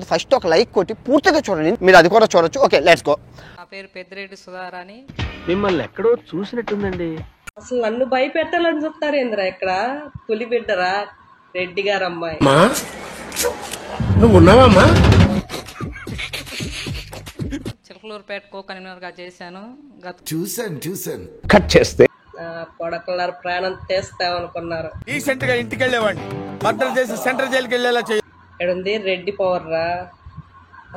First ఒక like కొట్టి పూర్తిగా చూడండి, మీరు అది కూడా చూడొచ్చు. Okay, let's go. నా పేరు పెద్దిరెడ్డి సుధారాణి. మిమ్మల్ని ఎక్కడో చూసినట్టుందండి. అసలు నన్ను భయపెట్టాలని చూస్తారు ఏంద్రా? ఇక్కడ పులి బిడ్డరా రెడ్డి గారు అమ్మాయి. నువ్వు ఉన్నావమ్మా? చిలకలూరుపేట కో కన్వీనర్ గా చేశాను. చూసాను కట్ చేస్తే కొడకలారు ప్రాణం తీస్తామనుకున్నారు. రీసెంట్ గా ఇంటికి వెళ్ళేవాడిని, మర్డర్ చేసి సెంట్రల్ జైలుకి వెళ్ళేలా చేయాలి. ఎక్కడుంది రెడ్డి పవర్ రా?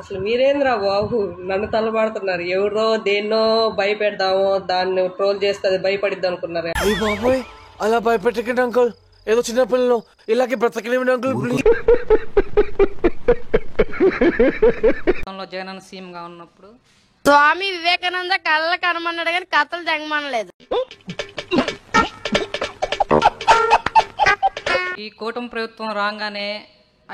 అసలు మీరేంద్రా బాబు నన్ను తలబడుతున్నారు? ఎవరో దేన్నో భయపెడదామో, దాన్ని ట్రోల్ చేస్తే అది భయపడిద్దాం అనుకున్నారు. అయ్యి బాబోయ్, అలా భయపెట్టకండి అంకుల్, ఏదో చిన్న పిల్లలు ఇలాగే బ్రతకలేమండి అంకుల్. జగనన్న సీఎం గా ఉన్నప్పుడు స్వామి వివేకానంద కళ్ళ కనమన్నాడు కానీ కథలు జగమనలేదు. ఈ కూటమి ప్రభుత్వం రాగానే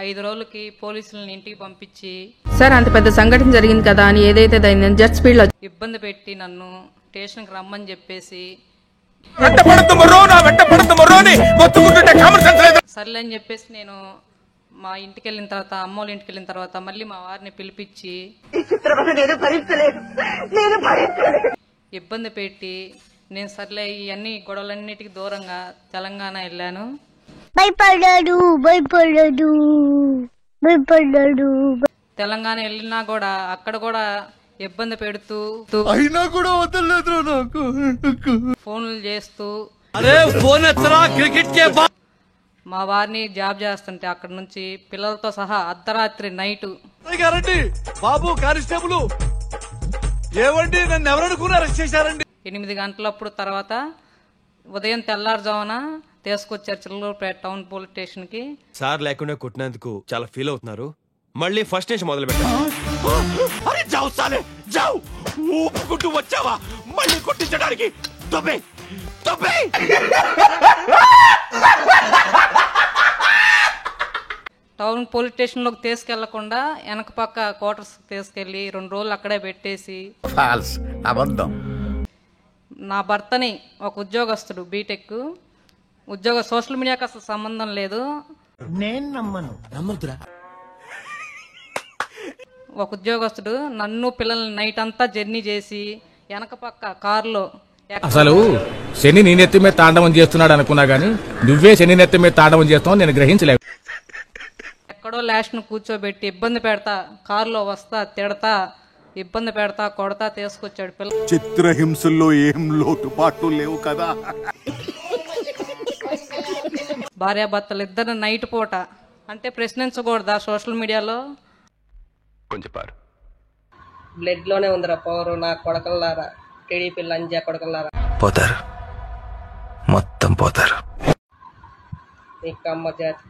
5 రోజులకి పోలీసులను ఇంటికి పంపించి సార్ అంత పెద్ద సంఘటన జరిగింది కదా అని ఏదైతే జెట్ స్పీడ్ లో ఇబ్బంది పెట్టి నన్ను స్టేషన్కి రమ్మని చెప్పేసి సర్లే అని చెప్పేసి నేను మా ఇంటికి వెళ్ళిన తర్వాత, అమ్మోళ్ళ ఇంటికి వెళ్ళిన తర్వాత మళ్ళీ మా వారిని పిలిపించి ఇబ్బంది పెట్టి నేను సర్లే ఇవన్నీ గొడవలన్నిటికీ దూరంగా తెలంగాణ వెళ్ళాను. తెలంగాణ వెళ్ళినా కూడా అక్కడ కూడా ఇబ్బంది పెడుతూ అయినా కూడా వదలలేదు నాకు. ఫోన్లు చేస్తూ ఫోన్ ఎత్తరా క్రికెట్ కే మా వారిని జాబ్ చేస్తుంటే అక్కడ నుంచి పిల్లలతో సహా అర్ధరాత్రి నైటు బాబు కానిస్టేబుల్ ఏవండి, నన్ను ఎవరనుకుని అరెస్ట్ చేశారండి? 8 గంటలప్పుడు తర్వాత ఉదయం తెల్లారుజామున తీసుకొచ్చారు చిల్లూరుపేట టౌన్ పోలీస్ స్టేషన్ కి. సార్ లేకుండా కొట్టినందుకు చాలా ఫీల్ అవుతున్నారు. మళ్ళీ ఫస్ట్ నుంచి మొదలు పెట్టారు. జావు సాలే జావు, ఊపుకుంటూ వచ్చావా మళ్ళీ కొట్టించడానికి? తొబ్బే తొబ్బే. టౌన్ పోలీస్ స్టేషన్ లోకి తీసుకెళ్లకుండా వెనక పక్క క్వార్టర్స్ తీసుకెళ్లి 2 రోజులు అక్కడే పెట్టేసి, అబద్ధం. నా భర్తని ఒక ఉద్యోగస్తుడు బీటెక్ ఉద్యోగ, సోషల్ మీడియాకి అసలు సంబంధం లేదు, నేను నమ్మదురా. ఒక ఉద్యోగస్తుడు నన్ను పిల్లల్ని నైట్ అంతా జర్నీ చేసి వెనక పక్క కారులో, అసలు శని నీ నెత్తి మీద తాండవం చేస్తున్నాడు అనుకున్నా గానీ నువ్వే శని నెత్తి మీద తాండవం చేస్తావు నేను గ్రహించలేదు. ఎక్కడో లాస్ట్ ను కూర్చోబెట్టి ఇబ్బంది పెడతా, కారులో వస్తా తిడతా, ఇబ్బంది పెడతా, కొడతా తీసుకొచ్చాడు పిల్లలు. చిత్రహింసల్లో ఏం లోటుపాట్లు లేవు కదా. భార్యాభర్తలు ఇద్దరు నైట్ పూట అంటే ప్రశ్నించకూడదా సోషల్ మీడియాలో? కొంచెం పారు. బ్లడ్ లోనే ఉందిరా పవర్. నా కొడకల్లారా, టీడీపీ లంజా కొడకల్లారా, పోతారు, మొత్తం పోతారు. నీకు అమ్మ జాతి.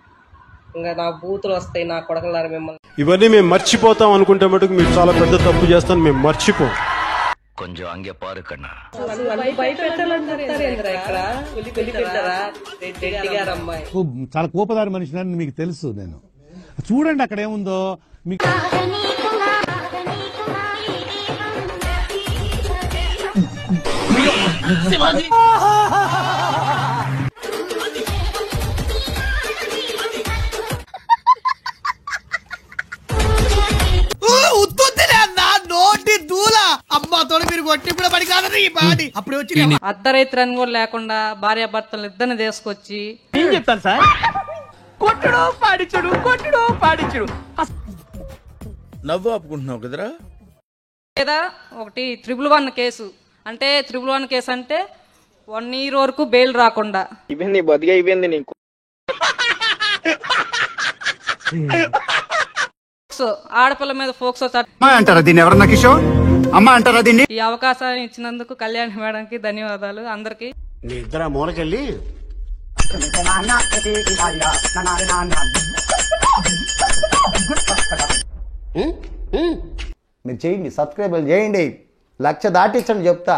ఇంకా నా బూతులు వస్తాయి నా కొడకల్లారా మిమ్మల్ని. ఇవన్నీ మేము మర్చిపోతాం అనుకుంటే మటుకు మీరు చాలా పెద్ద తప్పు చేస్తాను. మేము మర్చిపోం. కొంచెం అంగే పారు కన్నా. నన్ను భయపెట్టాలని చూస్తారు ఏంద్రా? ఇక్కడ పులి బిడ్డరా రెడ్డి గారు అమ్మాయి. చాలా కోపదారి మనిషిని మీకు తెలుసు. నేను చూడండి అక్కడ ఏముందో మీకు. అర్ధరైత్రి అని కూడా లేకుండా భార్యాభర్తలు ఇద్దరిని తీసుకొచ్చి ఏం చెప్తాను సార్? కొట్టుడు పాడించుడు, కొట్టుడు పాడించుడు. నవ్వు ఆపుకుంటున్నావు కదరా. లేదా ఒకటి 111 కేసు అంటే 111 కేసు అంటే 1 year వరకు బెయిల్ రాకుండా. ఇవన్నీ బతిగా ఇవ్వండి నీకు. ఆడపిల్ల మీద ఫోక్సో అంటారా దీన్ని? ఎవరన్నా కిషోర్ అమ్మ అంటారా దీన్ని? ఈ అవకాశాన్ని ఇచ్చినందుకు కళ్యాణ్ మేడంకి ధన్యవాదాలు. అందరికి నీ ఇద్దరు మూలకెళ్ళి మీరు చేయండి, సబ్స్క్రైబ్ చేయండి, 1,00,000 దాటించండి చెప్తా.